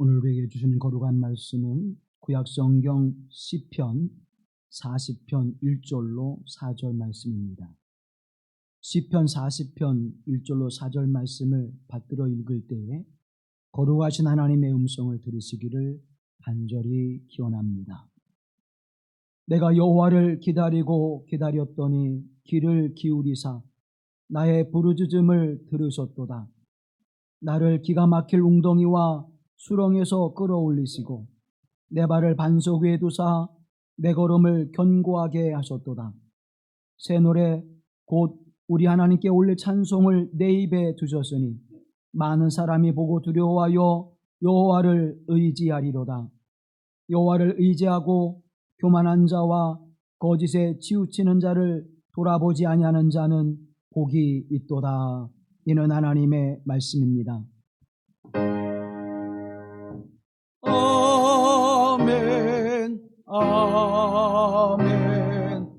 오늘 우리에게 주시는 거룩한 말씀은 구약성경 시편 40편 1절로 4절 말씀입니다. 시편 40편 1절로 4절 말씀을 받들어 읽을 때에 거룩하신 하나님의 음성을 들으시기를 간절히 기원합니다. 내가 여호와를 기다리고 기다렸더니 귀를 기울이사 나의 부르짖음을 들으셨도다. 나를 기가 막힐 웅덩이와 수렁에서 끌어올리시고 내 발을 반석 위에 두사 내 걸음을 견고하게 하셨도다. 새 노래 곧 우리 하나님께 올릴 찬송을 내 입에 두셨으니 많은 사람이 보고 두려워하여 여호와를 의지하리로다. 여호와를 의지하고 교만한 자와 거짓에 치우치는 자를 돌아보지 아니하는 자는 복이 있도다. 이는 하나님의 말씀입니다. 아멘, 아멘, 아멘.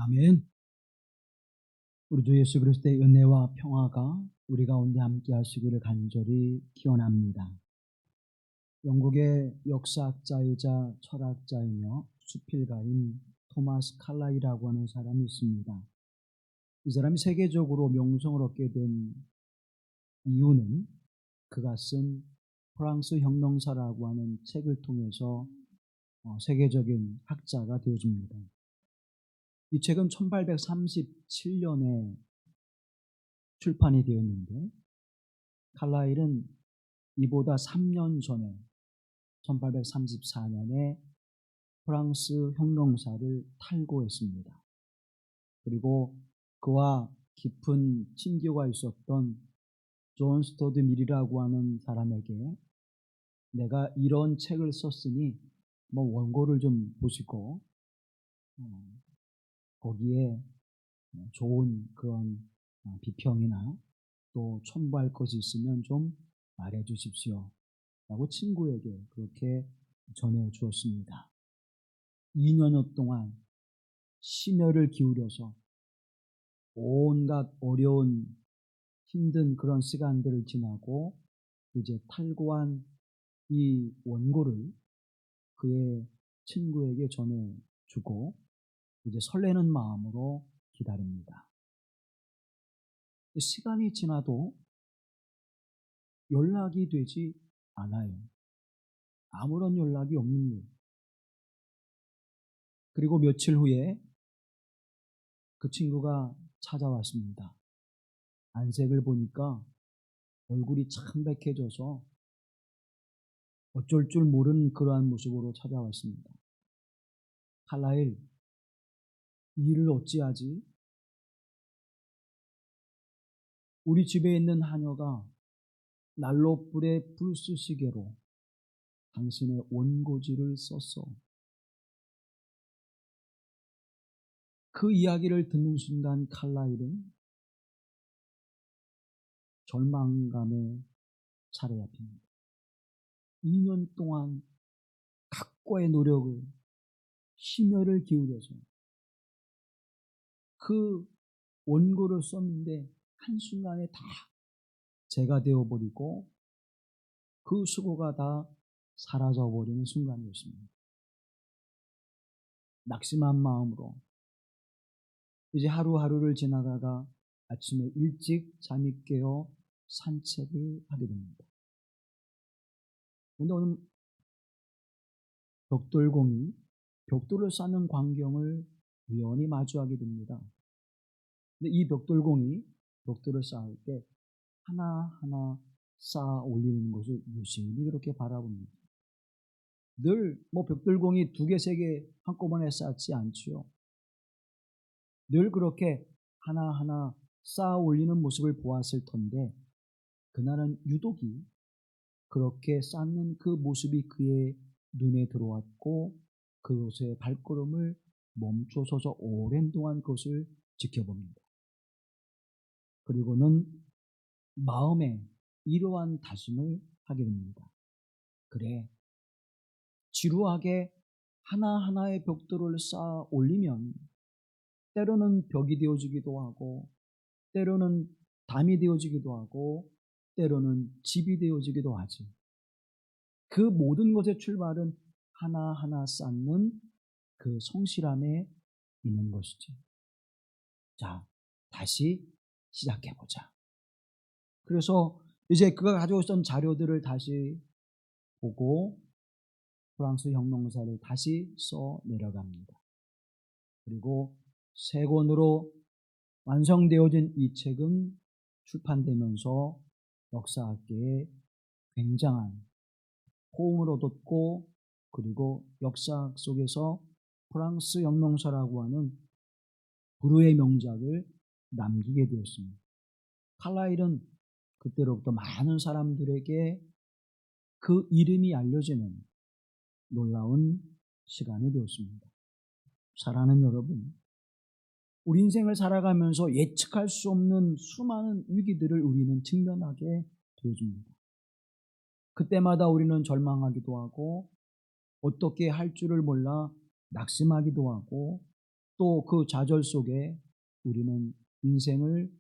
아멘. 우리 주 예수 그리스도의 은혜와 평화가 우리 가운데 함께 하시기를 간절히 기원합니다. 영국의 역사학자이자 철학자이며 수필가인 토마스 칼라이라고 하는 사람이 있습니다. 이 사람이 세계적으로 명성을 얻게 된 이유는 그가 쓴 프랑스 혁명사라고 하는 책을 통해서 세계적인 학자가 되어집니다. 이 책은 1837년에 출판이 되었는데 칼라일은 이보다 3년 전에 1834년에 프랑스 혁명사를 탈고했습니다. 그리고 그와 깊은 친교가 있었던 존 스터드 밀이라고 하는 사람에게 내가 이런 책을 썼으니 원고를 좀 보시고 거기에 좋은 그런 비평이나 또 첨부할 것이 있으면 좀 말해 주십시오 라고 친구에게 그렇게 전해 주었습니다. 2년여 동안 심혈을 기울여서 온갖 어려운 힘든 그런 시간들을 지나고 이제 탈고한 이 원고를 그의 친구에게 전해주고 이제 설레는 마음으로 기다립니다. 시간이 지나도 연락이 되지 않아요. 아무런 연락이 없는 거예요. 그리고 며칠 후에 그 친구가 찾아왔습니다. 안색을 보니까 얼굴이 창백해져서 어쩔 줄 모르는 그러한 모습으로 찾아왔습니다. 칼라일, 이 일을 어찌하지? 우리 집에 있는 하녀가 난로불에 불쑤시개로 당신의 원고지를 썼어. 그 이야기를 듣는 순간 칼라일은 절망감에 사로잡힙니다. 2년 동안 각고의 노력을 심혈을 기울여서 그 원고를 썼는데 한순간에 다 재가 되어버리고 그 수고가 다 사라져버리는 순간이었습니다. 낙심한 마음으로 이제 하루하루를 지나가다가 아침에 일찍 잠이 깨어 산책을 하게 됩니다. 그런데 오늘 벽돌공이 벽돌을 쌓는 광경을 우연히 마주하게 됩니다. 근데 이 벽돌공이 벽돌을 쌓을 때 하나하나 쌓아 올리는 것을 유심히 그렇게 바라봅니다. 늘 벽돌공이 2개, 3개 한꺼번에 쌓지 않지요. 늘 그렇게 하나하나 쌓아 올리는 모습을 보았을 텐데 그날은 유독이 그렇게 쌓는 그 모습이 그의 눈에 들어왔고 그곳의 발걸음을 멈춰서서 오랜 동안 그것을 지켜봅니다. 그리고는 마음에 이러한 다짐을 하게 됩니다. 그래, 지루하게 하나하나의 벽돌을 쌓아 올리면 때로는 벽이 되어지기도 하고 때로는 담이 되어지기도 하고 때로는 집이 되어지기도 하지. 그 모든 것의 출발은 하나하나 쌓는 그 성실함에 있는 것이지. 자, 다시 시작해보자. 그래서 이제 그가 가지고 있던 자료들을 다시 보고 프랑스 혁명사를 다시 써 내려갑니다. 그리고 3권으로 완성되어진 이 책은 출판되면서 역사학계에 굉장한 호응을 얻었고 그리고 역사학 속에서 프랑스 혁명사라고 하는 불후의 명작을 남기게 되었습니다. 칼라일은 그때로부터 많은 사람들에게 그 이름이 알려지는 놀라운 시간이 되었습니다. 사랑하는 여러분, 우리 인생을 살아가면서 예측할 수 없는 수많은 위기들을 우리는 직면하게 되어집니다. 그때마다 우리는 절망하기도 하고 어떻게 할 줄을 몰라 낙심하기도 하고 또 그 좌절 속에 우리는 인생을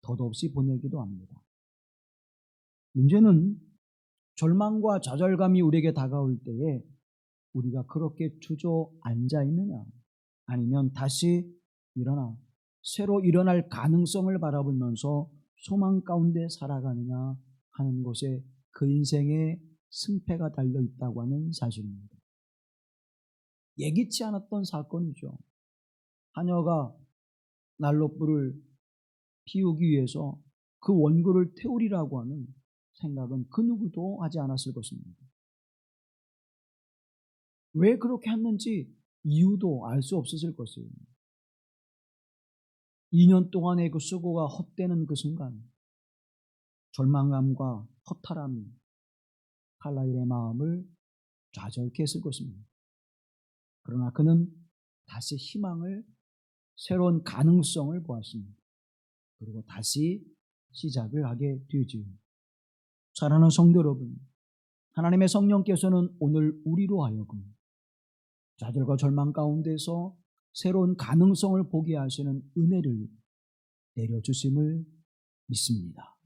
덧없이 보내기도 합니다. 문제는 절망과 좌절감이 우리에게 다가올 때에 우리가 그렇게 주저앉아 있느냐, 아니면 다시 일어나 새로 일어날 가능성을 바라보면서 소망 가운데 살아가느냐 하는 것에 그 인생의 승패가 달려 있다고 하는 사실입니다. 예기치 않았던 사건이죠. 하녀가 난로불을 피우기 위해서 그 원고를 태우리라고 하는 생각은 그 누구도 하지 않았을 것입니다. 왜 그렇게 했는지 이유도 알 수 없었을 것이에요. 2년 동안의 그 수고가 헛되는 그 순간, 절망감과 허탈함이 칼라일의 마음을 좌절케 했을 것입니다. 그러나 그는 다시 희망을, 새로운 가능성을 보았습니다. 그리고 다시 시작을 하게 되지요. 사랑하는 성도 여러분, 하나님의 성령께서는 오늘 우리로 하여금 좌절과 절망 가운데서 새로운 가능성을 보게 하시는 은혜를 내려주심을 믿습니다.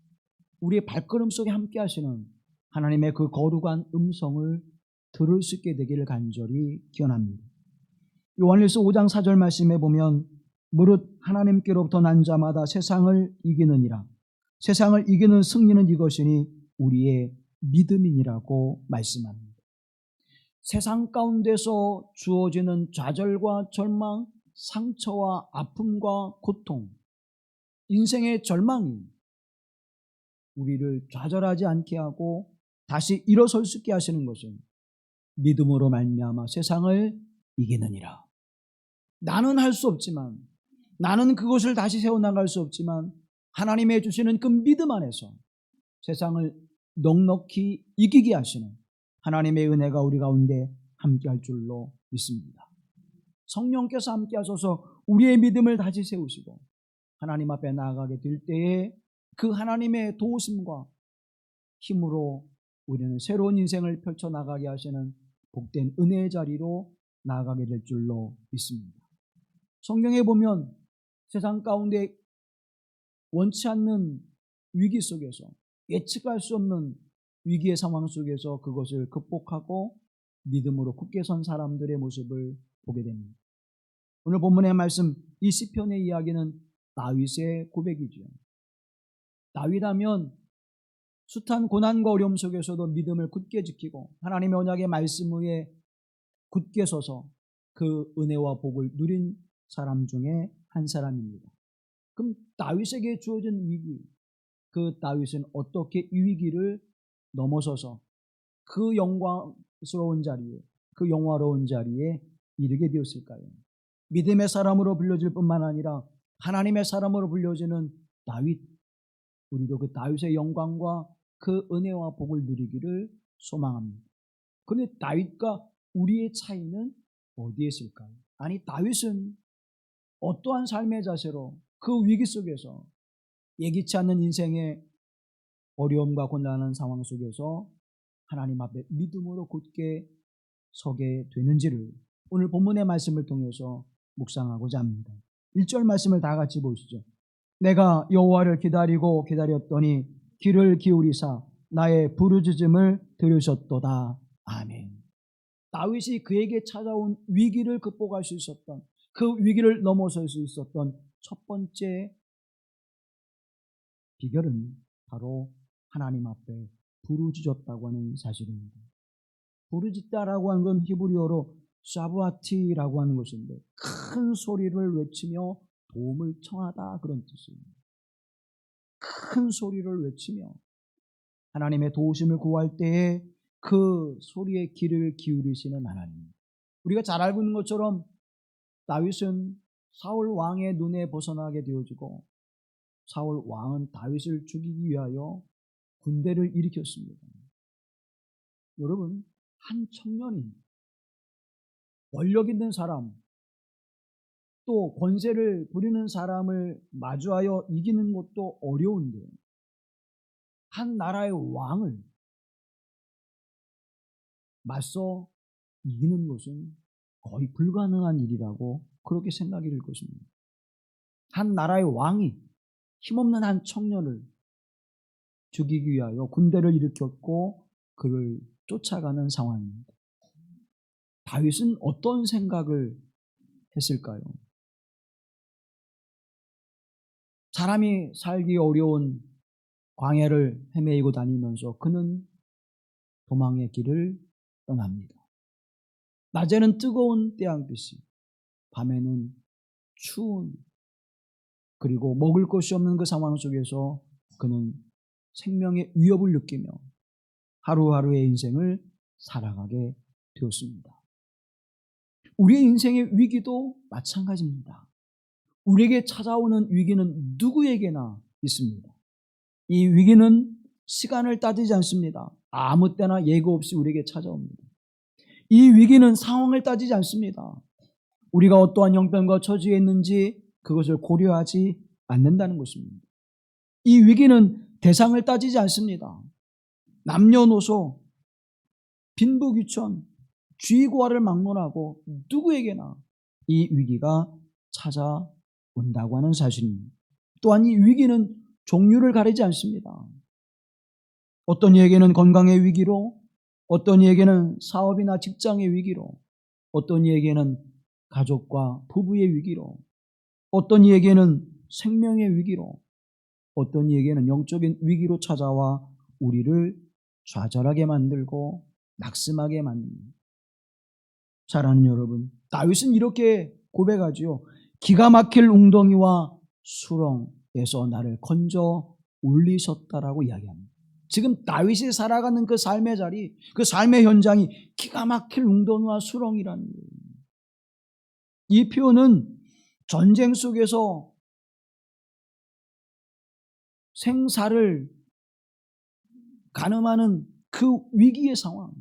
우리의 발걸음 속에 함께 하시는 하나님의 그 거룩한 음성을 들을 수 있게 되기를 간절히 기원합니다. 요한일서 5장 4절 말씀에 보면 무릇 하나님께로부터 난 자마다 세상을 이기느니라. 세상을 이기는 승리는 이것이니 우리의 믿음이니라고 말씀합니다. 세상 가운데서 주어지는 좌절과 절망, 상처와 아픔과 고통, 인생의 절망이 우리를 좌절하지 않게 하고 다시 일어설 수 있게 하시는 것은 믿음으로 말미암아 세상을 이기느니라. 나는 할 수 없지만, 나는 그것을 다시 세워나갈 수 없지만 하나님의 주시는 그 믿음 안에서 세상을 넉넉히 이기게 하시는 하나님의 은혜가 우리 가운데 함께할 줄로 믿습니다. 성령께서 함께 하셔서 우리의 믿음을 다시 세우시고 하나님 앞에 나아가게 될 때에 그 하나님의 도우심과 힘으로 우리는 새로운 인생을 펼쳐나가게 하시는 복된 은혜의 자리로 나아가게 될 줄로 믿습니다. 성경에 보면 세상 가운데 원치 않는 위기 속에서, 예측할 수 없는 위기의 상황 속에서 그것을 극복하고 믿음으로 굳게 선 사람들의 모습을 보게 됩니다. 오늘 본문의 말씀, 이 시편의 이야기는 다윗의 고백이죠. 다윗하면 숱한 고난과 어려움 속에서도 믿음을 굳게 지키고 하나님의 언약의 말씀 위에 굳게 서서 그 은혜와 복을 누린 사람 중에 한 사람입니다. 그럼 다윗에게 주어진 위기, 그 다윗은 어떻게 이 위기를 넘어서서 그 영광스러운 자리에, 그 영화로운 자리에 이르게 되었을까요? 믿음의 사람으로 불려질 뿐만 아니라 하나님의 사람으로 불려지는 다윗, 우리도 그 다윗의 영광과 그 은혜와 복을 누리기를 소망합니다. 그런데 다윗과 우리의 차이는 어디에 있을까요? 아니, 다윗은 어떠한 삶의 자세로 그 위기 속에서, 예기치 않는 인생의 어려움과 곤란한 상황 속에서 하나님 앞에 믿음으로 굳게 서게 되는지를 오늘 본문의 말씀을 통해서 묵상하고자 합니다. 1절 말씀을 다 같이 보시죠. 내가 여호와를 기다리고 기다렸더니 귀를 기울이사 나의 부르짖음을 들으셨도다. 아멘. 다윗이 그에게 찾아온 위기를 극복할 수 있었던, 그 위기를 넘어설 수 있었던 첫 번째 비결은 바로 하나님 앞에 부르짖었다고 하는 사실입니다. 부르짖다라고 하는 건 히브리어로 샤부아티라고 하는 것인데 큰 소리를 외치며 도움을 청하다, 그런 뜻입니다. 큰 소리를 외치며 하나님의 도우심을 구할 때에 그 소리에 귀를 기울이시는 하나님. 우리가 잘 알고 있는 것처럼 다윗은 사울 왕의 눈에 벗어나게 되어지고 사울 왕은 다윗을 죽이기 위하여 군대를 일으켰습니다. 여러분, 한 청년이 권력 있는 사람, 또 권세를 부리는 사람을 마주하여 이기는 것도 어려운데 한 나라의 왕을 맞서 이기는 것은 거의 불가능한 일이라고 그렇게 생각이 될 것입니다. 한 나라의 왕이 힘없는 한 청년을 죽이기 위하여 군대를 일으켰고 그를 쫓아가는 상황입니다. 다윗은 어떤 생각을 했을까요? 사람이 살기 어려운 광야를 헤매이고 다니면서 그는 도망의 길을 떠납니다. 낮에는 뜨거운 태양빛이, 밤에는 추운, 그리고 먹을 것이 없는 그 상황 속에서 그는 생명의 위협을 느끼며 하루하루의 인생을 살아가게 되었습니다. 우리의 인생의 위기도 마찬가지입니다. 우리에게 찾아오는 위기는 누구에게나 있습니다. 이 위기는 시간을 따지지 않습니다. 아무 때나 예고 없이 우리에게 찾아옵니다. 이 위기는 상황을 따지지 않습니다. 우리가 어떠한 형편과 처지에 있는지 그것을 고려하지 않는다는 것입니다. 이 위기는 대상을 따지지 않습니다. 남녀노소, 빈부귀천, 쥐고화를 막론하고 누구에게나 이 위기가 찾아온다고 하는 사실입니다. 또한 이 위기는 종류를 가리지 않습니다. 어떤 이에게는 건강의 위기로, 어떤 이에게는 사업이나 직장의 위기로, 어떤 이에게는 가족과 부부의 위기로, 어떤 이에게는 생명의 위기로, 어떤 이에게는 영적인 위기로 찾아와 우리를 좌절하게 만들고 낙심하게 만듭니다. 사랑하는 여러분, 다윗은 이렇게 고백하지요. 기가 막힐 웅덩이와 수렁에서 나를 건져 올리셨다라고 이야기합니다. 지금 다윗이 살아가는 그 삶의 자리, 그 삶의 현장이 기가 막힐 웅덩이와 수렁이라는 거예요. 이 표현은 전쟁 속에서 생사를 가늠하는 그 위기의 상황,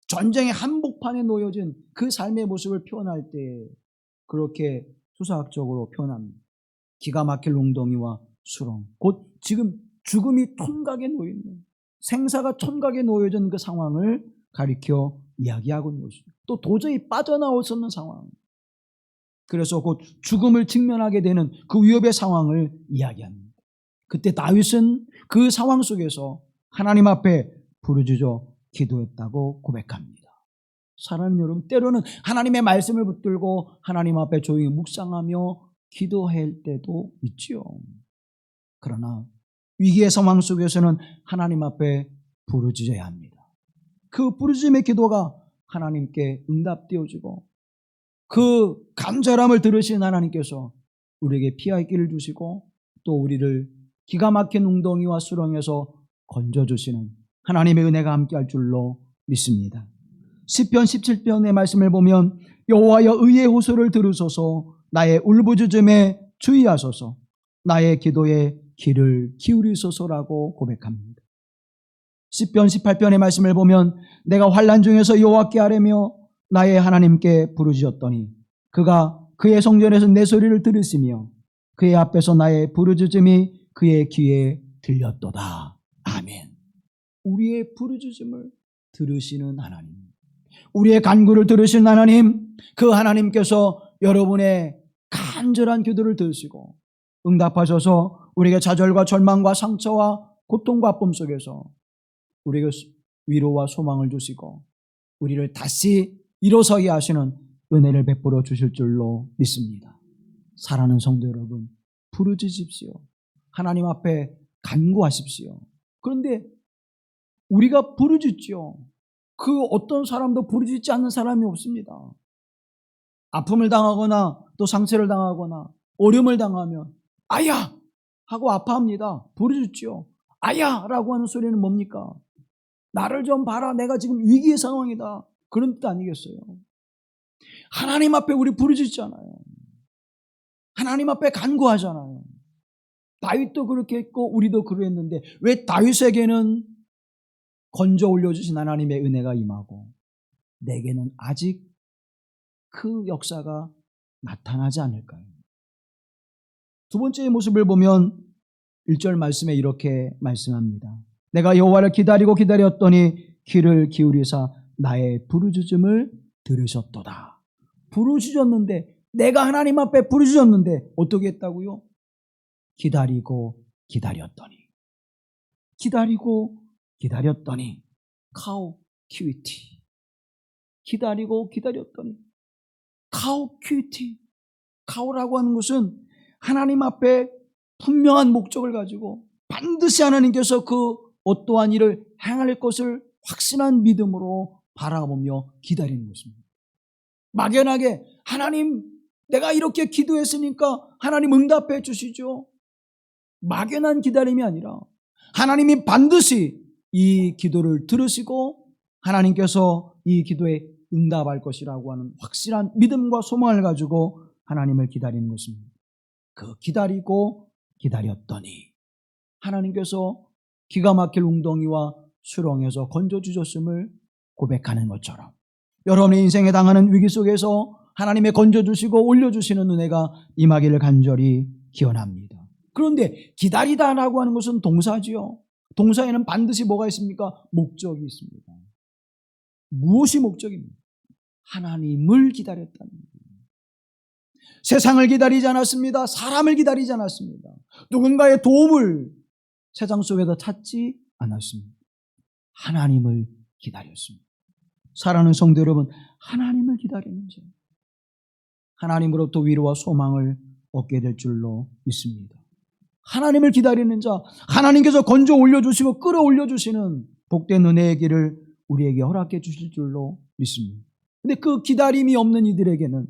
전쟁의 한복판에 놓여진 그 삶의 모습을 표현할 때 그렇게 수사학적으로 표현합니다. 기가 막힐 웅덩이와 수렁, 곧 지금 죽음이 촌각에 놓여있는, 생사가 촌각에 놓여진 그 상황을 가리켜 이야기하고 있는 것이죠. 또 도저히 빠져나올 수 없는 상황, 그래서 곧 죽음을 직면하게 되는 그 위협의 상황을 이야기합니다. 그때 다윗은 그 상황 속에서 하나님 앞에 부르짖어 기도했다고 고백합니다. 사랑하는 여러분, 때로는 하나님의 말씀을 붙들고 하나님 앞에 조용히 묵상하며 기도할 때도 있지요. 그러나 위기의 상황 속에서는 하나님 앞에 부르짖어야 합니다. 그 부르짖음의 기도가 하나님께 응답되어지고 그 간절함을 들으신 하나님께서 우리에게 피할 길을 주시고 또 우리를 기가 막힌 웅덩이와 수렁에서 건져주시는 하나님의 은혜가 함께할 줄로 믿습니다. 시편 17편의 말씀을 보면 여호와여 의의 호소를 들으소서, 나의 울부짖음에 주의하소서, 나의 기도에 귀를 기울이소서라고 고백합니다. 시편 18편의 말씀을 보면 내가 환난 중에서 여호와께 아뢰며 나의 하나님께 부르짖었더니 그가 그의 성전에서 내 소리를 들으시며 그의 앞에서 나의 부르짖음이 그의 귀에 들렸도다. 아멘. 우리의 부르짖음을 들으시는 하나님, 우리의 간구를 들으시는 하나님, 그 하나님께서 여러분의 간절한 기도를 들으시고 응답하셔서 우리에게 좌절과 절망과 상처와 고통과 아픔 속에서 우리에게 위로와 소망을 주시고 우리를 다시 일어서게 하시는 은혜를 베풀어 주실 줄로 믿습니다. 사랑하는 성도 여러분, 부르짖으십시오. 하나님 앞에 간구하십시오. 그런데 우리가 부르짖죠. 그 어떤 사람도 부르짖지 않는 사람이 없습니다. 아픔을 당하거나 또 상처를 당하거나 어려움을 당하면 아야! 하고 아파합니다. 부르짖죠. 아야! 라고 하는 소리는 뭡니까? 나를 좀 봐라. 내가 지금 위기의 상황이다. 그런 뜻 아니겠어요? 하나님 앞에 우리 부르짖잖아요. 하나님 앞에 간구하잖아요. 다윗도 그렇게 했고 우리도 그랬는데 왜 다윗에게는 건져 올려주신 하나님의 은혜가 임하고 내게는 아직 그 역사가 나타나지 않을까요? 두 번째의 모습을 보면 1절 말씀에 이렇게 말씀합니다. 내가 여호와를 기다리고 기다렸더니 귀를 기울이사 나의 부르짖음을 들으셨도다. 부르짖었는데, 내가 하나님 앞에 부르짖었는데 어떻게 했다고요? 기다리고 기다렸더니, 기다리고 기다렸더니 카오큐이티. 기다리고 기다렸더니 카오큐이티. 카오라고 하는 것은 하나님 앞에 분명한 목적을 가지고 반드시 하나님께서 그 어떠한 일을 행할 것을 확신한 믿음으로 바라보며 기다리는 것입니다. 막연하게 하나님 내가 이렇게 기도했으니까 하나님 응답해 주시죠. 막연한 기다림이 아니라 하나님이 반드시 이 기도를 들으시고 하나님께서 이 기도에 응답할 것이라고 하는 확실한 믿음과 소망을 가지고 하나님을 기다리는 것입니다. 그 기다리고 기다렸더니 하나님께서 기가 막힐 웅덩이와 수렁에서 건져주셨음을 고백하는 것처럼 여러분의 인생에 당하는 위기 속에서 하나님의 건져주시고 올려주시는 은혜가 임하기를 간절히 기원합니다. 그런데 기다리다라고 하는 것은 동사지요. 동사에는 반드시 뭐가 있습니까? 목적이 있습니다. 무엇이 목적입니까? 하나님을 기다렸다는 거예요. 세상을 기다리지 않았습니다. 사람을 기다리지 않았습니다. 누군가의 도움을 세상 속에서 찾지 않았습니다. 하나님을 기다렸습니다. 사랑하는 성도 여러분, 하나님을 기다리는 자, 하나님으로부터 위로와 소망을 얻게 될 줄로 믿습니다. 하나님을 기다리는 자, 하나님께서 건져 올려주시고 끌어올려 주시는 복된 은혜의 길을 우리에게 허락해 주실 줄로 믿습니다. 근데 그 기다림이 없는 이들에게는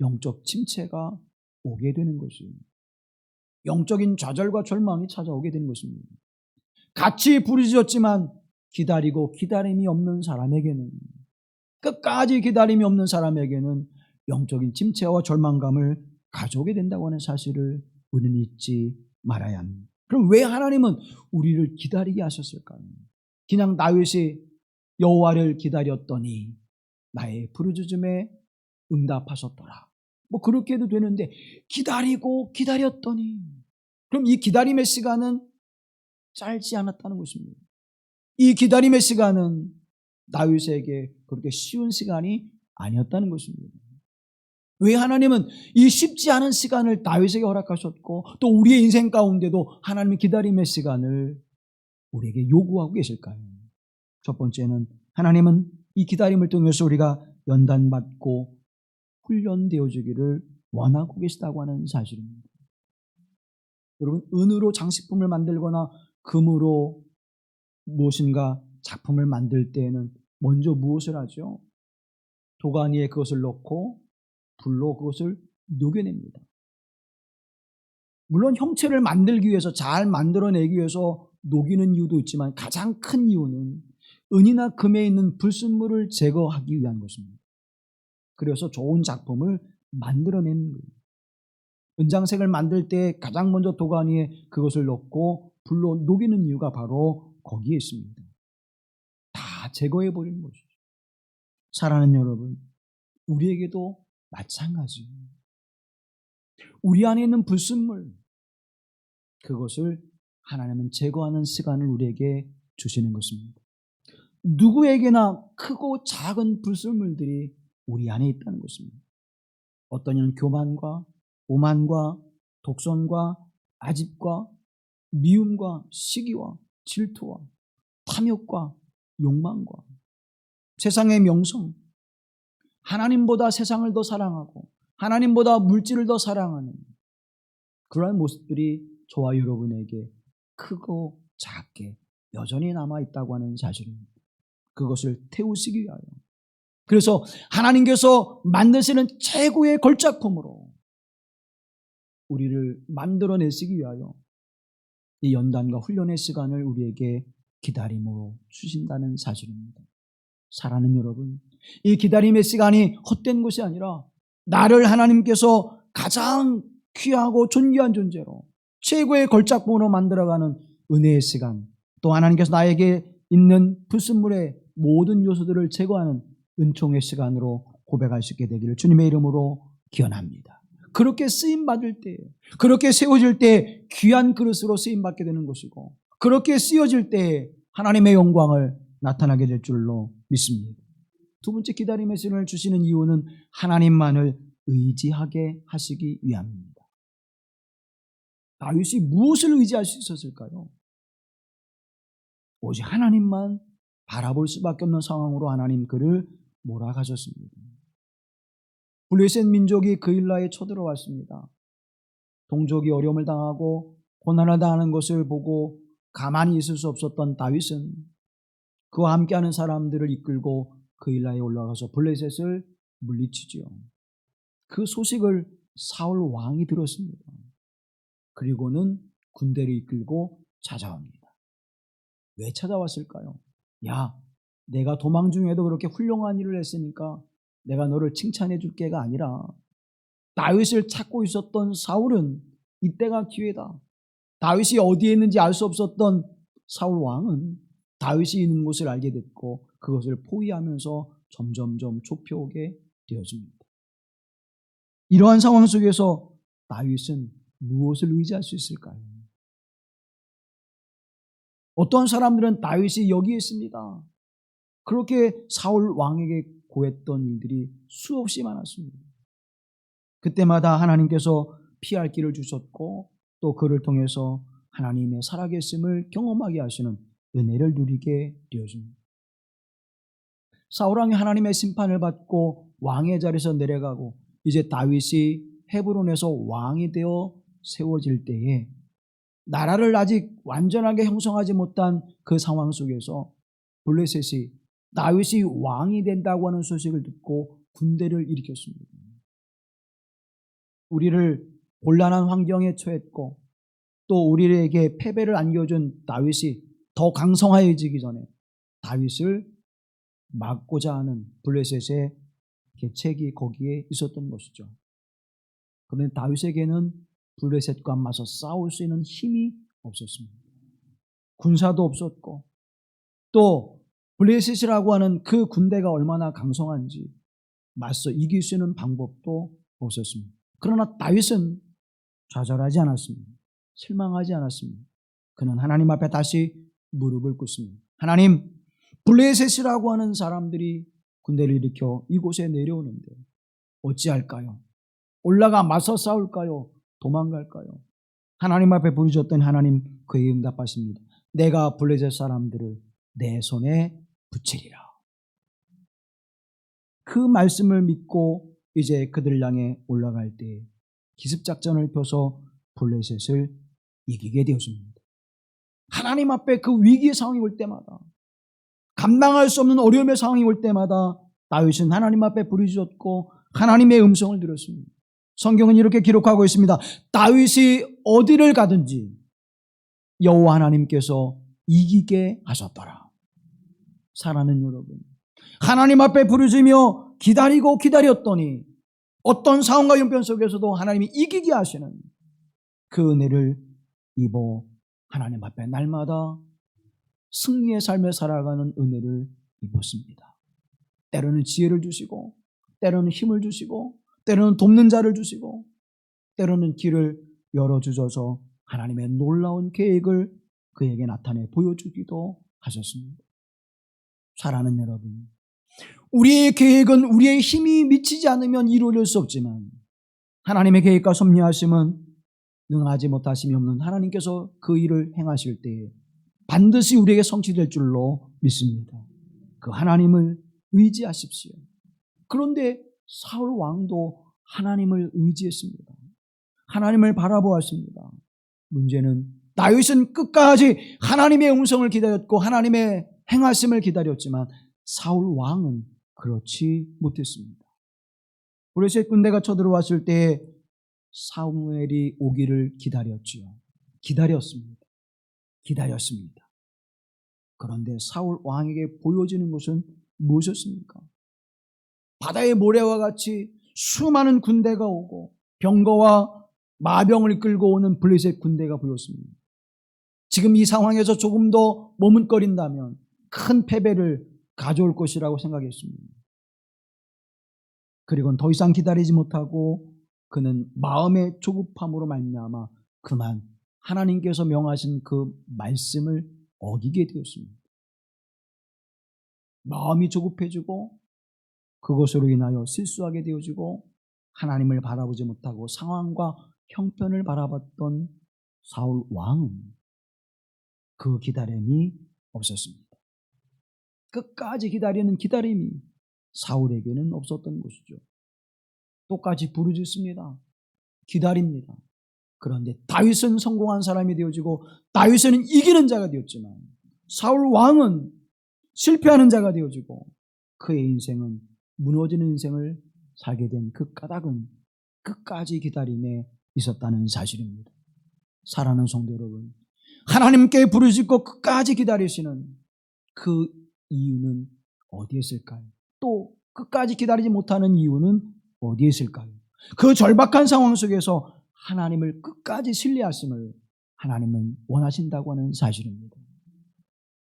영적 침체가 오게 되는 것입니다. 영적인 좌절과 절망이 찾아오게 되는 것입니다. 같이 부르짖었지만 기다리고 기다림이 없는 사람에게는, 끝까지 기다림이 없는 사람에게는 영적인 침체와 절망감을 가져오게 된다고 하는 사실을 우리는 잊지 말아야 합니다. 그럼 왜 하나님은 우리를 기다리게 하셨을까요? 그냥 다윗이 여호와를 기다렸더니 나의 부르짖음에 응답하셨더라. 뭐 그렇게 해도 되는데 기다리고 기다렸더니, 그럼 이 기다림의 시간은 짧지 않았다는 것입니다. 이 기다림의 시간은 다윗에게 그렇게 쉬운 시간이 아니었다는 것입니다. 왜 하나님은 이 쉽지 않은 시간을 다윗에게 허락하셨고 또 우리의 인생 가운데도 하나님의 기다림의 시간을 우리에게 요구하고 계실까요? 첫 번째는 하나님은 이 기다림을 통해서 우리가 연단받고 훈련되어지기를 원하고 계시다고 하는 사실입니다. 여러분, 은으로 장식품을 만들거나 금으로 무엇인가 작품을 만들 때에는 먼저 무엇을 하죠? 도가니에 그것을 넣고 불로 그것을 녹여냅니다. 물론 형체를 만들기 위해서, 잘 만들어내기 위해서 녹이는 이유도 있지만 가장 큰 이유는 은이나 금에 있는 불순물을 제거하기 위한 것입니다. 그래서 좋은 작품을 만들어내는 거예요. 은장색을 만들 때 가장 먼저 도가니에 그것을 넣고 불로 녹이는 이유가 바로 거기에 있습니다. 다 제거해 버리는 것이죠. 사랑하는 여러분, 우리에게도 마찬가지입니다. 우리 안에 있는 불순물, 그것을 하나님은 제거하는 시간을 우리에게 주시는 것입니다. 누구에게나 크고 작은 불순물들이 우리 안에 있다는 것입니다. 어떤 이는 교만과 오만과 독선과 아집과 미움과 시기와 질투와 탐욕과 욕망과 세상의 명성, 하나님보다 세상을 더 사랑하고 하나님보다 물질을 더 사랑하는 그러한 모습들이 저와 여러분에게 크고 작게 여전히 남아있다고 하는 사실입니다. 그것을 태우시기 위하여, 그래서 하나님께서 만드시는 최고의 걸작품으로 우리를 만들어내시기 위하여 이 연단과 훈련의 시간을 우리에게 기다림으로 주신다는 사실입니다. 사랑하는 여러분, 이 기다림의 시간이 헛된 것이 아니라 나를 하나님께서 가장 귀하고 존귀한 존재로 최고의 걸작품으로 만들어가는 은혜의 시간, 또 하나님께서 나에게 있는 불순물의 모든 요소들을 제거하는 은총의 시간으로 고백할 수 있게 되기를 주님의 이름으로 기원합니다. 그렇게 쓰임받을 때, 그렇게 세워질 때 귀한 그릇으로 쓰임받게 되는 것이고, 그렇게 쓰여질 때 하나님의 영광을 나타나게 될 줄로 믿습니다. 두 번째, 기다림의 시간을 주시는 이유는 하나님만을 의지하게 하시기 위함입니다. 다윗이 무엇을 의지할 수 있었을까요? 오직 하나님만 바라볼 수밖에 없는 상황으로 하나님 그를 몰아가셨습니다. 블레셋 민족이 그일라에 쳐들어왔습니다. 동족이 어려움을 당하고 고난을 당하는 것을 보고 가만히 있을 수 없었던 다윗은 그와 함께하는 사람들을 이끌고 그일라에 올라가서 블레셋을 물리치지요. 그 소식을 사울 왕이 들었습니다. 그리고는 군대를 이끌고 찾아옵니다. 왜 찾아왔을까요? 야, 내가 도망 중에도 그렇게 훌륭한 일을 했으니까 내가 너를 칭찬해 줄 게가 아니라 다윗을 찾고 있었던 사울은 이때가 기회다. 다윗이 어디에 있는지 알 수 없었던 사울 왕은 다윗이 있는 곳을 알게 됐고 그것을 포위하면서 점점점 좁혀오게 되어집니다. 이러한 상황 속에서 다윗은 무엇을 의지할 수 있을까요? 어떤 사람들은 다윗이 여기에 있습니다. 그렇게 사울 왕에게 고했던 일들이 수없이 많았습니다. 그때마다 하나님께서 피할 길을 주셨고 또 그를 통해서 하나님의 살아계심을 경험하게 하시는 은혜를 누리게 되어집니다. 사울 왕이 하나님의 심판을 받고 왕의 자리에서 내려가고 이제 다윗이 헤브론에서 왕이 되어 세워질 때에 나라를 아직 완전하게 형성하지 못한 그 상황 속에서 블레셋이 다윗이 왕이 된다고 하는 소식을 듣고 군대를 일으켰습니다. 우리를 곤란한 환경에 처했고 또 우리에게 패배를 안겨준 다윗이 더 강성해지기 전에 다윗을 막고자 하는 블레셋의 계책이 거기에 있었던 것이죠. 그런데 다윗에게는 블레셋과 맞서 싸울 수 있는 힘이 없었습니다. 군사도 없었고 또 블레셋이라고 하는 그 군대가 얼마나 강성한지 맞서 이길 수 있는 방법도 없었습니다. 그러나 다윗은 좌절하지 않았습니다. 실망하지 않았습니다. 그는 하나님 앞에 다시 무릎을 꿇습니다. 하나님, 블레셋이라고 하는 사람들이 군대를 일으켜 이곳에 내려오는데 어찌할까요? 올라가 맞서 싸울까요? 도망갈까요? 하나님 앞에 부르짖었더니 하나님 그에 응답하십니다. 내가 블레셋 사람들을 내 손에 붙이리라. 그 말씀을 믿고 이제 그들을 향해 올라갈 때 기습작전을 펴서 블레셋을 이기게 되었습니다. 하나님 앞에 그 위기의 상황이 올 때마다 감당할 수 없는 어려움의 상황이 올 때마다 다윗은 하나님 앞에 부르짖었고 하나님의 음성을 들었습니다. 성경은 이렇게 기록하고 있습니다. 다윗이 어디를 가든지 여호와 하나님께서 이기게 하셨더라. 사랑하는 여러분, 하나님 앞에 부르짖으며 기다리고 기다렸더니 어떤 상황과 형편 속에서도 하나님이 이기게 하시는 그 은혜를 입어 하나님 앞에 날마다 승리의 삶을 살아가는 은혜를 입었습니다. 때로는 지혜를 주시고 때로는 힘을 주시고 때로는 돕는 자를 주시고 때로는 길을 열어주셔서 하나님의 놀라운 계획을 그에게 나타내 보여주기도 하셨습니다. 사랑하는 여러분, 우리의 계획은 우리의 힘이 미치지 않으면 이루어질 수 없지만 하나님의 계획과 섭리하심은 능하지 못하심이 없는 하나님께서 그 일을 행하실 때에 반드시 우리에게 성취될 줄로 믿습니다. 그 하나님을 의지하십시오. 그런데 사울 왕도 하나님을 의지했습니다. 하나님을 바라보았습니다. 문제는 다윗은 끝까지 하나님의 음성을 기다렸고 하나님의 행하심을 기다렸지만 사울 왕은 그렇지 못했습니다. 블레셋 군대가 쳐들어왔을 때 사무엘이 오기를 기다렸지요. 기다렸습니다. 그런데 사울 왕에게 보여지는 것은 무엇이었습니까? 바다의 모래와 같이 수많은 군대가 오고 병거와 마병을 끌고 오는 블레셋 군대가 보였습니다. 지금 이 상황에서 조금 더 머뭇거린다면 큰 패배를 가져올 것이라고 생각했습니다. 그리고는 더 이상 기다리지 못하고 그는 마음의 조급함으로 말미암아 그만 하나님께서 명하신 그 말씀을 어기게 되었습니다. 마음이 조급해지고 그것으로 인하여 실수하게 되어지고 하나님을 바라보지 못하고 상황과 형편을 바라봤던 사울 왕은 그 기다림이 없었습니다. 끝까지 기다리는 기다림이 사울에게는 없었던 것이죠. 똑같이 부르짖습니다. 기다립니다. 그런데 다윗은 성공한 사람이 되어지고 다윗은 이기는 자가 되었지만 사울 왕은 실패하는 자가 되어지고 그의 인생은 무너지는 인생을 살게 된 그 까닭은 끝까지 기다림에 있었다는 사실입니다. 사랑하는 성도 여러분, 하나님께 부르짖고 끝까지 기다리시는 그 이유는 어디에 있을까요? 또 끝까지 기다리지 못하는 이유는 어디에 있을까요? 그 절박한 상황 속에서 하나님을 끝까지 신뢰하심을 하나님은 원하신다고 하는 사실입니다.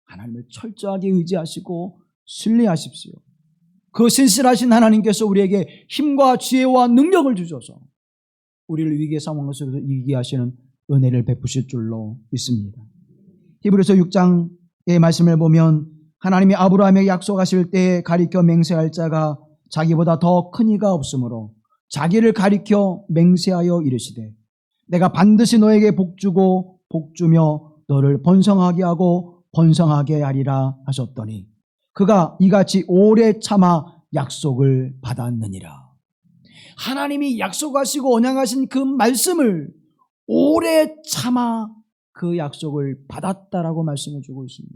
하나님을 철저하게 의지하시고 신뢰하십시오. 그 신실하신 하나님께서 우리에게 힘과 지혜와 능력을 주셔서 우리를 위기의 상황 속에서 이기게 하시는 은혜를 베푸실 줄로 믿습니다. 히브리서 6장의 말씀을 보면 하나님이 아브라함에게 약속하실 때에 가리켜 맹세할 자가 자기보다 더 큰 이가 없으므로 자기를 가리켜 맹세하여 이르시되 내가 반드시 너에게 복주고 복주며 너를 번성하게 하고 번성하게 하리라 하셨더니 그가 이같이 오래 참아 약속을 받았느니라. 하나님이 약속하시고 언약하신 그 말씀을 오래 참아 그 약속을 받았다라고 말씀해 주고 있습니다.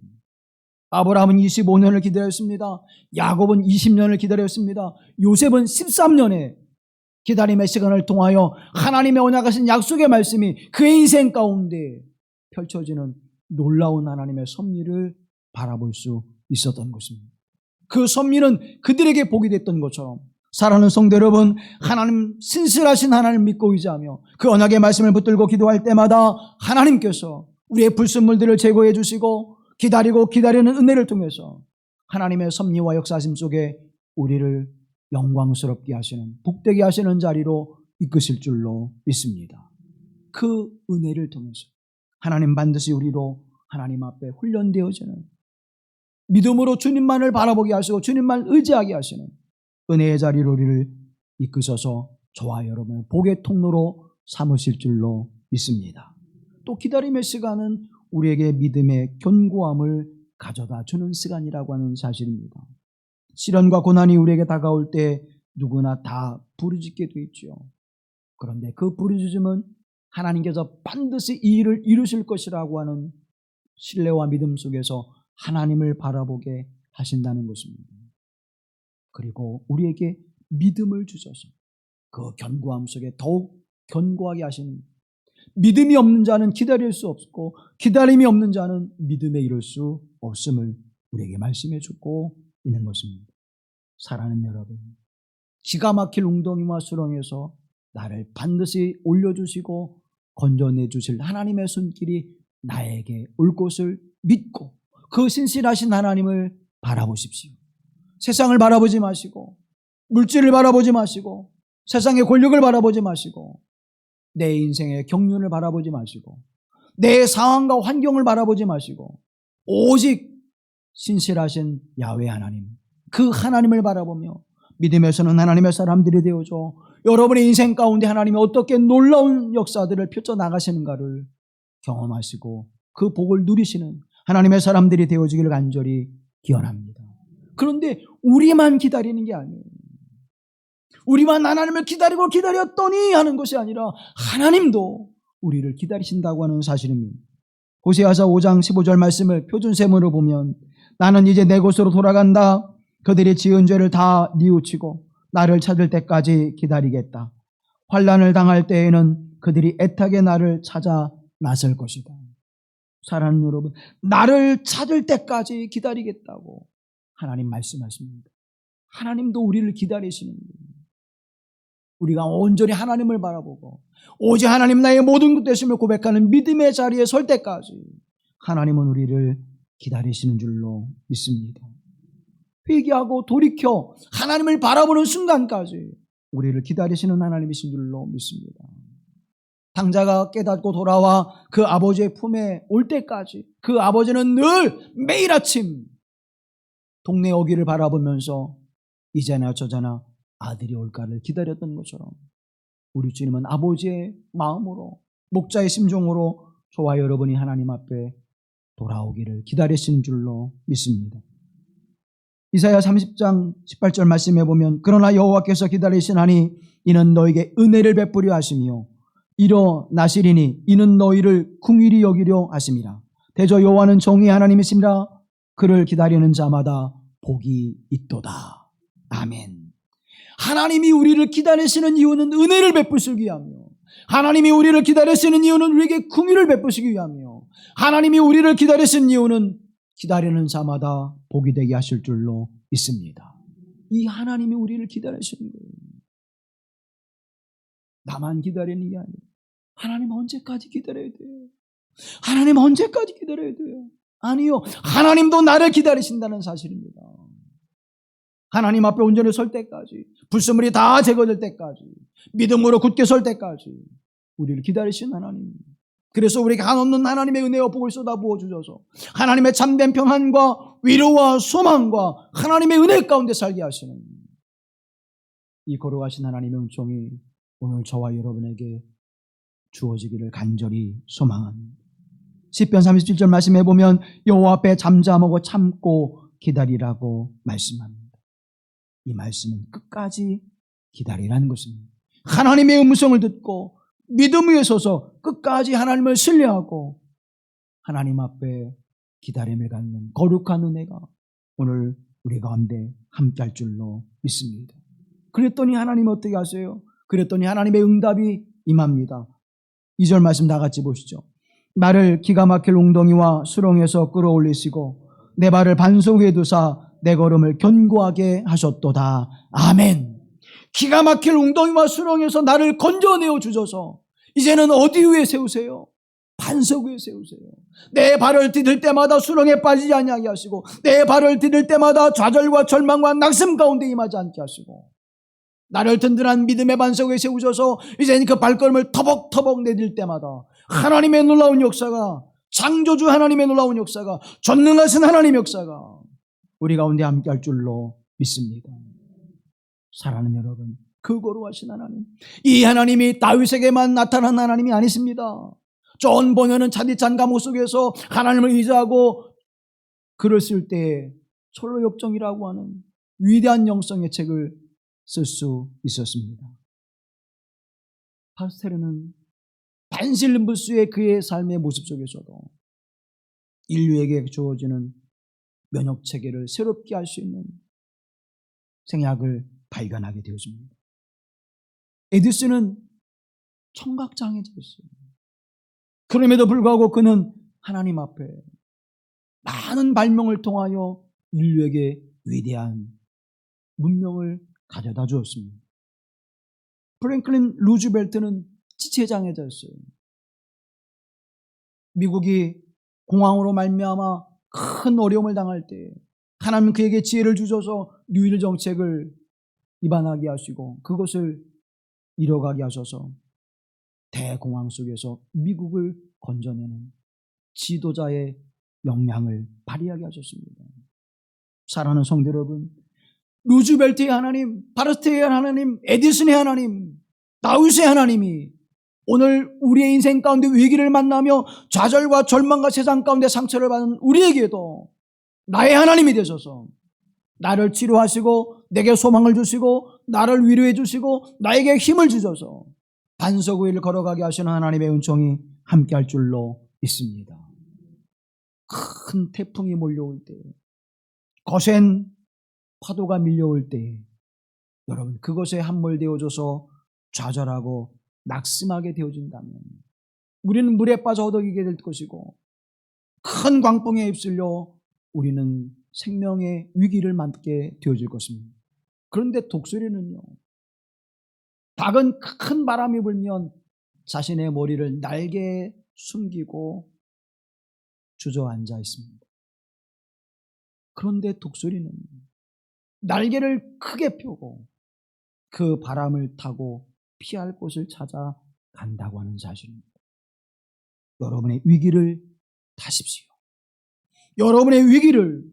아브라함은 25년을 기다렸습니다. 야곱은 20년을 기다렸습니다. 요셉은 13년의 기다림의 시간을 통하여 하나님의 언약하신 약속의 말씀이 그의 인생 가운데 펼쳐지는 놀라운 하나님의 섭리를 바라볼 수 있었던 것입니다. 그 섭리는 그들에게 복이 됐던 것처럼 사랑하는 성도 여러분, 하나님 신실하신 하나님을 믿고 의지하며 그 언약의 말씀을 붙들고 기도할 때마다 하나님께서 우리의 불순물들을 제거해 주시고 기다리고 기다리는 은혜를 통해서 하나님의 섭리와 역사심 속에 우리를 영광스럽게 하시는 복되게 하시는 자리로 이끄실 줄로 믿습니다. 그 은혜를 통해서 하나님 반드시 우리로 하나님 앞에 훈련되어지는 믿음으로 주님만을 바라보게 하시고 주님만 의지하게 하시는 은혜의 자리로 우리를 이끄셔서 저와 여러분의 복의 통로로 삼으실 줄로 믿습니다. 또 기다림의 시간은 우리에게 믿음의 견고함을 가져다 주는 시간이라고 하는 사실입니다. 시련과 고난이 우리에게 다가올 때 누구나 다 부르짖게 돼 있죠. 그런데 그 부르짖음은 하나님께서 반드시 이 일을 이루실 것이라고 하는 신뢰와 믿음 속에서 하나님을 바라보게 하신다는 것입니다. 그리고 우리에게 믿음을 주셔서 그 견고함 속에 더욱 견고하게 하시는, 믿음이 없는 자는 기다릴 수 없고 기다림이 없는 자는 믿음에 이를 수 없음을 우리에게 말씀해 주고 있는 것입니다. 사랑하는 여러분, 기가 막힐 웅덩이와 수렁에서 나를 반드시 올려주시고 건져내 주실 하나님의 손길이 나에게 올 것을 믿고 그 신실하신 하나님을 바라보십시오. 세상을 바라보지 마시고 물질을 바라보지 마시고 세상의 권력을 바라보지 마시고 내 인생의 경륜을 바라보지 마시고 내 상황과 환경을 바라보지 마시고 오직 신실하신 야훼 하나님, 그 하나님을 바라보며 믿음에서는 하나님의 사람들이 되어줘 여러분의 인생 가운데 하나님이 어떻게 놀라운 역사들을 펼쳐나가시는가를 경험하시고 그 복을 누리시는 하나님의 사람들이 되어지기를 간절히 기원합니다. 그런데 우리만 기다리는 게 아니에요. 우리만 하나님을 기다리고 기다렸더니 하는 것이 아니라 하나님도 우리를 기다리신다고 하는 사실입니다. 호세아서 5장 15절 말씀을 표준세문으로 보면 나는 이제 내 곳으로 돌아간다. 그들이 지은 죄를 다 뉘우치고 나를 찾을 때까지 기다리겠다. 환난을 당할 때에는 그들이 애타게 나를 찾아 나설 것이다. 사랑하는 여러분, 나를 찾을 때까지 기다리겠다고 하나님 말씀하십니다. 하나님도 우리를 기다리시는 거예요. 우리가 온전히 하나님을 바라보고 오직 하나님 나의 모든 것 되심을 고백하는 믿음의 자리에 설 때까지 하나님은 우리를 기다리시는 줄로 믿습니다. 회개하고 돌이켜 하나님을 바라보는 순간까지 우리를 기다리시는 하나님이신 줄로 믿습니다. 당자가 깨닫고 돌아와 그 아버지의 품에 올 때까지 그 아버지는 늘 매일 아침 동네 어귀를 바라보면서 이제나 저제나 아들이 올까를 기다렸던 것처럼 우리 주님은 아버지의 마음으로 목자의 심정으로 저와 여러분이 하나님 앞에 돌아오기를 기다리신 줄로 믿습니다. 이사야 30장 18절 말씀해 보면 그러나 여호와께서 기다리시나니 이는 너에게 은혜를 베푸려 하시며 일어나시리니 이는 너희를 긍휼히 여기려 하심이라. 대저 여호와는 정의의 하나님이시니라. 그를 기다리는 자마다 복이 있도다. 아멘. 하나님이 우리를 기다리시는 이유는 은혜를 베푸시기 위하며, 하나님이 우리를 기다리시는 이유는 우리에게 긍휼을 베푸시기 위하며, 하나님이 우리를 기다리시는 이유는 기다리는 자마다 복이 되게 하실 줄로 있습니다. 이 하나님이 우리를 기다리시는 거예요. 나만 기다리는 게 아니에요. 하나님 언제까지 기다려야 돼요? 하나님 언제까지 기다려야 돼요? 아니요. 하나님도 나를 기다리신다는 사실입니다. 하나님 앞에 온전히 설 때까지, 불순물이 다 제거될 때까지, 믿음으로 굳게 설 때까지 우리를 기다리신 하나님. 그래서 우리에게 한없는 하나님의 은혜와 복을 쏟아 부어주셔서 하나님의 참된 평안과 위로와 소망과 하나님의 은혜 가운데 살게 하시는 이 거룩하신 하나님의 은총이 오늘 저와 여러분에게 주어지기를 간절히 소망합니다. 시편 37절 말씀해 보면 여호와 앞에 잠잠하고 참고 기다리라고 말씀합니다. 이 말씀은 끝까지 기다리라는 것입니다. 하나님의 음성을 듣고 믿음 위에 서서 끝까지 하나님을 신뢰하고 하나님 앞에 기다림을 갖는 거룩한 은혜가 오늘 우리 가운데 함께할 줄로 믿습니다. 그랬더니 하나님 어떻게 하세요? 그랬더니 하나님의 응답이 임합니다. 2절 말씀 다 같이 보시죠. 나를 기가 막힐 웅덩이와 수렁에서 끌어올리시고 내 발을 반석 위에 두사 내 걸음을 견고하게 하셨도다. 아멘. 기가 막힐 웅덩이와 수렁에서 나를 건져내어 주셔서 이제는 어디 위에 세우세요? 반석 위에 세우세요. 내 발을 디딜 때마다 수렁에 빠지지 아니하게 하시고 내 발을 디딜 때마다 좌절과 절망과 낙심 가운데 임하지 않게 하시고 나를 든든한 믿음의 반석 위에 세우셔서 이제는 그 발걸음을 터벅터벅 내딜 때마다 하나님의 놀라운 역사가, 창조주 하나님의 놀라운 역사가, 전능하신 하나님의 역사가 우리 가운데 함께할 줄로 믿습니다. 사랑하는 여러분, 그 거룩하신 하나님, 이 하나님이 다윗에게만 나타난 하나님이 아니십니다. 존 보녀는 차디찬 감옥 속에서 하나님을 의지하고 글을 쓸 때 철로 역정이라고 하는 위대한 영성의 책을 쓸 수 있었습니다. 파스텔은 반실림부스의 그의 삶의 모습 속에서도 인류에게 주어지는 면역 체계를 새롭게 할 수 있는 생약을 발견하게 되었습니다. 에디슨은 청각장애자였어요. 그럼에도 불구하고 그는 하나님 앞에 많은 발명을 통하여 인류에게 위대한 문명을 가져다 주었습니다. 프랭클린 루즈벨트는 지체장애자였어요. 미국이 공황으로 말미암아 큰 어려움을 당할 때 하나님 그에게 지혜를 주셔서 뉴일 정책을 입안하게 하시고 그것을 이뤄가게 하셔서 대공황 속에서 미국을 건져내는 지도자의 역량을 발휘하게 하셨습니다. 사랑하는 성도 여러분, 루즈벨트의 하나님, 바르스트의 하나님, 에디슨의 하나님, 다윗의 하나님이 오늘 우리의 인생 가운데 위기를 만나며 좌절과 절망과 세상 가운데 상처를 받는 우리에게도 나의 하나님이 되셔서 나를 치료하시고 내게 소망을 주시고 나를 위로해 주시고 나에게 힘을 주셔서 반석 위를 걸어가게 하시는 하나님의 은총이 함께할 줄로 있습니다. 큰 태풍이 몰려올 때, 거센 파도가 밀려올 때 여러분 그것에 함몰되어져서 좌절하고 낙심하게 되어진다면 우리는 물에 빠져 허덕이게 될 것이고 큰 광풍에 휩쓸려 우리는 생명의 위기를 맞게 되어질 것입니다. 그런데 독수리는요, 작은 큰 바람이 불면 자신의 머리를 날개에 숨기고 주저앉아 있습니다. 그런데 독수리는 날개를 크게 펴고 그 바람을 타고 피할 곳을 찾아간다고 하는 사실입니다. 여러분의 위기를 타십시오. 여러분의 위기를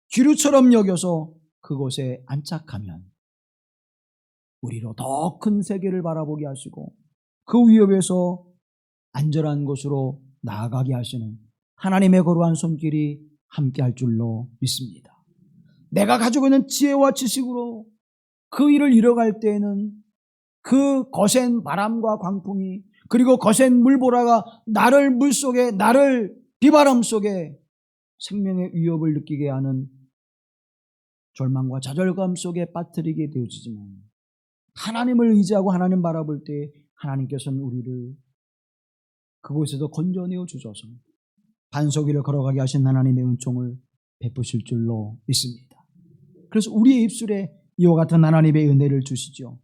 기류처럼 여겨서 그곳에 안착하면 우리로 더 큰 세계를 바라보게 하시고 그 위협에서 안전한 곳으로 나아가게 하시는 하나님의 거룩한 손길이 함께할 줄로 믿습니다. 내가 가지고 있는 지혜와 지식으로 그 일을 이뤄갈 때에는 그 거센 바람과 광풍이 그리고 거센 물보라가 나를 물속에 나를 비바람 속에 생명의 위협을 느끼게 하는 절망과 좌절감 속에 빠뜨리게 되어지지만 하나님을 의지하고 하나님 바라볼 때 하나님께서는 우리를 그곳에서 건져내어 주셔서 반석 위를 걸어가게 하신 하나님의 은총을 베푸실 줄로 믿습니다. 그래서 우리의 입술에 이와 같은 하나님의 은혜를 주시죠.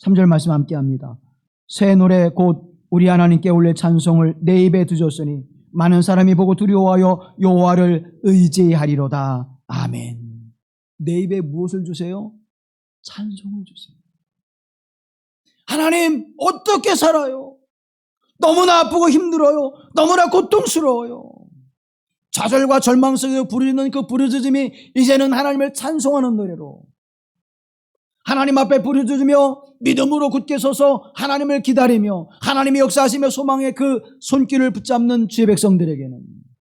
3절 말씀 함께 합니다. 새 노래 곧 우리 하나님께 올릴 찬송을 내 입에 두셨으니 많은 사람이 보고 두려워하여 여호와를 의지하리로다. 아멘. 내 입에 무엇을 주세요? 찬송을 주세요. 하나님 어떻게 살아요? 너무나 아프고 힘들어요. 너무나 고통스러워요. 좌절과 절망 속에 부르는 그 부르짖음이 이제는 하나님을 찬송하는 노래로 하나님 앞에 부르짖으며 믿음으로 굳게 서서 하나님을 기다리며 하나님이 역사하시며 소망의 그 손길을 붙잡는 주의 백성들에게는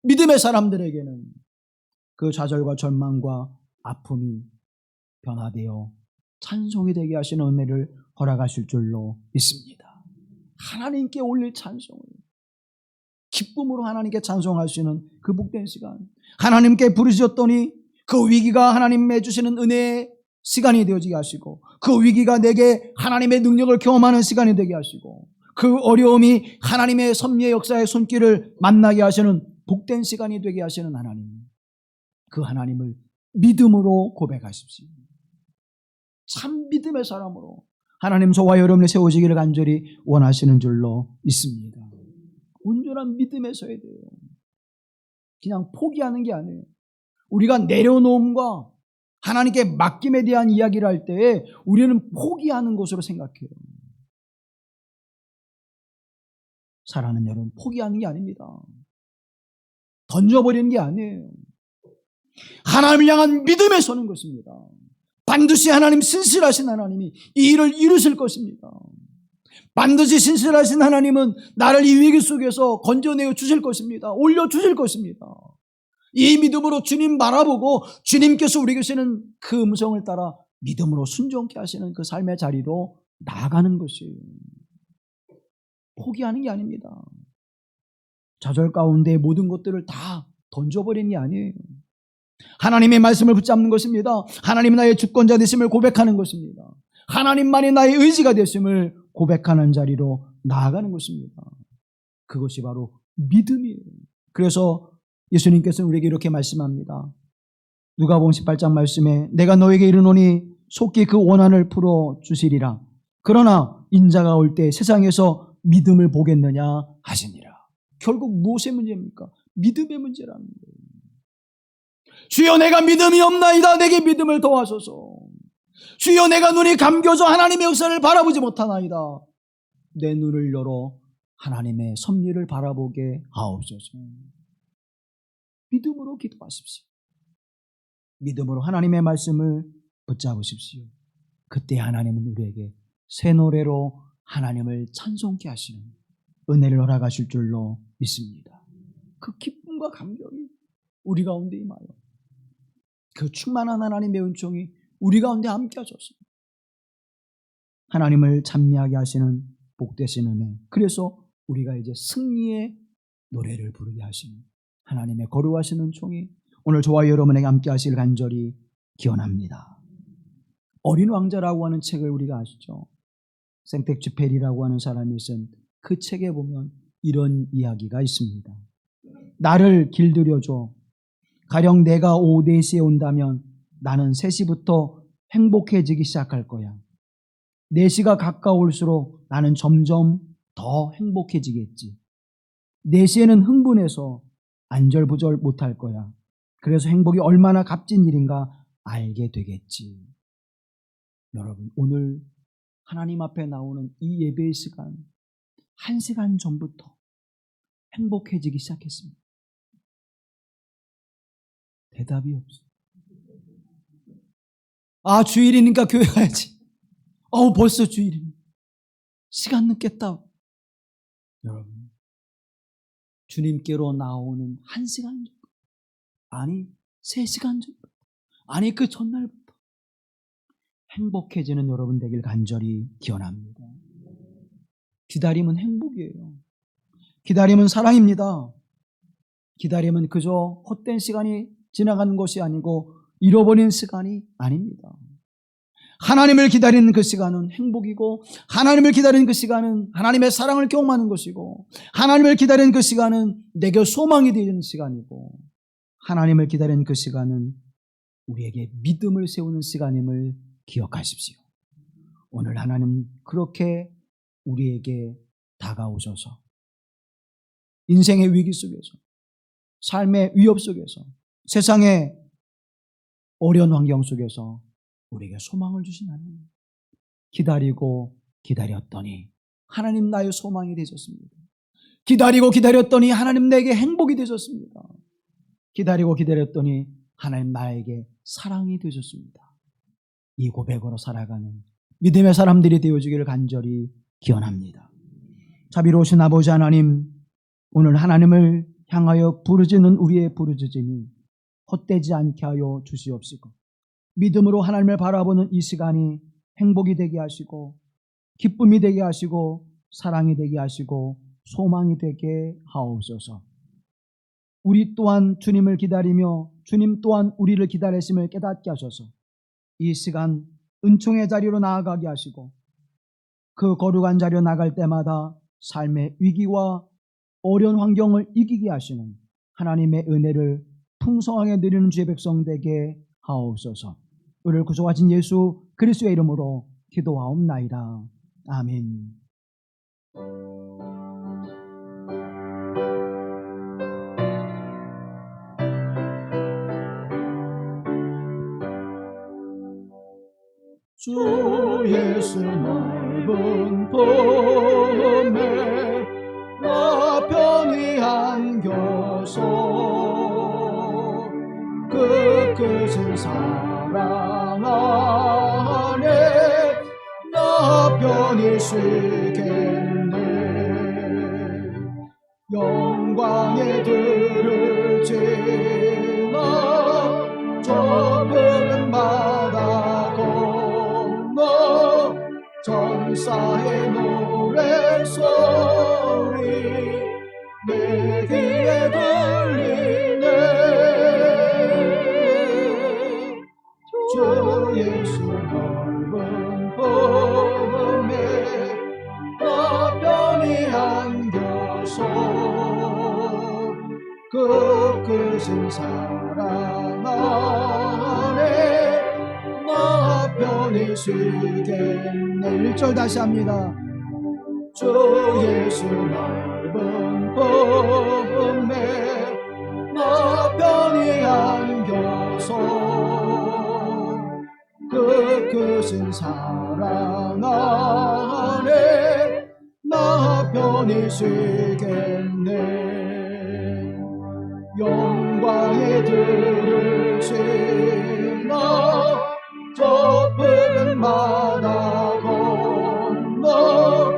믿음의 사람들에게는 그 좌절과 절망과 아픔이 변화되어 찬송이 되게 하시는 은혜를 허락하실 줄로 믿습니다. 하나님께 올릴 찬송을 기쁨으로 하나님께 찬송하시는 그 복된 시간, 하나님께 부르짖었더니 그 위기가 하나님의 주시는 은혜의 시간이 되어지게 하시고 그 위기가 내게 하나님의 능력을 경험하는 시간이 되게 하시고 그 어려움이 하나님의 섭리의 역사의 손길을 만나게 하시는 복된 시간이 되게 하시는 하나님, 그 하나님을 믿음으로 고백하십시오. 참 믿음의 사람으로 하나님 저와 여러분이 세워지기를 간절히 원하시는 줄로 믿습니다. 온전한 믿음에 서야 돼요. 그냥 포기하는 게 아니에요. 우리가 내려놓음과 하나님께 맡김에 대한 이야기를 할 때 우리는 포기하는 것으로 생각해요. 사랑하는 여러분, 포기하는 게 아닙니다. 던져버리는 게 아니에요. 하나님을 향한 믿음에 서는 것입니다. 반드시 하나님, 신실하신 하나님이 이 일을 이루실 것입니다. 반드시 신실하신 하나님은 나를 이 위기 속에서 건져내어 주실 것입니다. 올려주실 것입니다. 이 믿음으로 주님 바라보고 주님께서 우리에게 주시는 그 음성을 따라 믿음으로 순종케 하시는 그 삶의 자리로 나아가는 것이에요. 포기하는 게 아닙니다. 좌절 가운데 모든 것들을 다 던져버리는 게 아니에요. 하나님의 말씀을 붙잡는 것입니다. 하나님이 나의 주권자 되심을 고백하는 것입니다. 하나님만이 나의 의지가 되심을 고백하는 자리로 나아가는 것입니다. 그것이 바로 믿음이에요. 그래서 예수님께서는 우리에게 이렇게 말씀합니다. 누가복음 18장 말씀에 내가 너에게 이르노니 속히 그 원한을 풀어 주시리라. 그러나 인자가 올 때 세상에서 믿음을 보겠느냐 하시니라. 결국 무엇의 문제입니까? 믿음의 문제라는 거예요. 주여 내가 믿음이 없나이다. 내게 믿음을 더하소서. 주여 내가 눈이 감겨져 하나님의 역사를 바라보지 못하나이다. 내 눈을 열어 하나님의 섭리를 바라보게 하옵소서. 믿음으로 기도하십시오. 믿음으로 하나님의 말씀을 붙잡으십시오. 그때 하나님은 우리에게 새 노래로 하나님을 찬송케 하시는 은혜를 허락하실 줄로 믿습니다. 그 기쁨과 감격이 우리 가운데 임하여 그 충만한 하나님의 은총이 우리 가운데 함께 하소서. 하나님을 찬미하게 하시는 복되신 은혜, 그래서 우리가 이제 승리의 노래를 부르게 하시는 하나님의 거룩하신 은총이 오늘 저와 여러분에게 함께 하시길 간절히 기원합니다. 어린 왕자라고 하는 책을 우리가 아시죠? 생텍쥐페리라고 하는 사람이 쓴 그 책에 보면 이런 이야기가 있습니다. 나를 길들여줘. 가령 내가 오후 4시에 온다면 나는 3시부터 행복해지기 시작할 거야. 4시가 가까울수록 나는 점점 더 행복해지겠지. 4시에는 흥분해서 안절부절 못할 거야. 그래서 행복이 얼마나 값진 일인가 알게 되겠지. 여러분, 오늘 하나님 앞에 나오는 이 예배의 시간, 1시간 전부터 행복해지기 시작했습니다. 대답이 없어. 아, 주일이니까 교회 가야지. 벌써 주일이니. 시간 늦겠다. 여러분, 주님께로 나오는 1시간 전부터, 아니 3시간 전부터, 아니 그 첫날부터 행복해지는 여러분 되길 간절히 기원합니다. 기다림은 행복이에요. 기다림은 사랑입니다. 기다림은 그저 헛된 시간이 지나가는 것이 아니고 잃어버린 시간이 아닙니다. 하나님을 기다리는 그 시간은 행복이고, 하나님을 기다리는 그 시간은 하나님의 사랑을 경험하는 것이고, 하나님을 기다리는 그 시간은 내게 소망이 되는 시간이고, 하나님을 기다리는 그 시간은 우리에게 믿음을 세우는 시간임을 기억하십시오. 오늘 하나님 그렇게 우리에게 다가오셔서 인생의 위기 속에서, 삶의 위협 속에서, 세상의 어려운 환경 속에서 우리에게 소망을 주신 하나님, 기다리고 기다렸더니 하나님 나의 소망이 되셨습니다. 기다리고 기다렸더니 하나님 내게 행복이 되셨습니다. 기다리고 기다렸더니 하나님 나에게 사랑이 되셨습니다. 이 고백으로 살아가는 믿음의 사람들이 되어주기를 간절히 기원합니다. 자비로우신 아버지 하나님, 오늘 하나님을 향하여 부르짖는 우리의 부르짖음이 헛되지 않게 하여 주시옵시고, 믿음으로 하나님을 바라보는 이 시간이 행복이 되게 하시고, 기쁨이 되게 하시고, 사랑이 되게 하시고, 소망이 되게 하옵소서. 우리 또한 주님을 기다리며 주님 또한 우리를 기다리심을 깨닫게 하셔서 이 시간 은총의 자리로 나아가게 하시고, 그 거룩한 자리로 나갈 때마다 삶의 위기와 어려운 환경을 이기게 하시는 하나님의 은혜를 풍성하게 누리는 주의 백성 되게 하옵소서. 우리를 구속하신 예수 그리스도의 이름으로 기도하옵나이다. 아멘. 주 예수 넓은 품에 나 편히 안겨서 그 크신 사랑 안에 나 편히 쉬겠네. 영광의 들을 지나 좁은 바다 건너 전사의 노래소리 내 귀에 들리네. 주 예수 넓은 품에 나 편히 안겨서 그 크신 사랑 안에 나 편히 쉬겠네. 1절 다시 합니다. 주 예수 넓은 품에 나 편히 안겨서 그 크신 사랑 안에 나 편히 쉬겠네. 영광의 들을 지나 좁은 바다 건너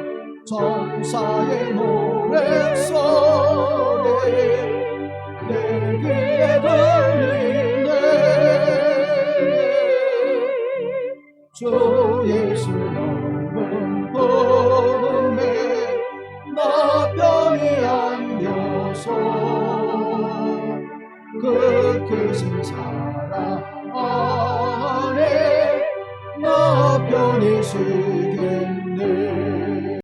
전사의 노래소리 내 귀에 들리네. 주 예수 넓은 품에 나 편히 안겨서 그 크신 사랑 안에 나 편히 쉬겠네.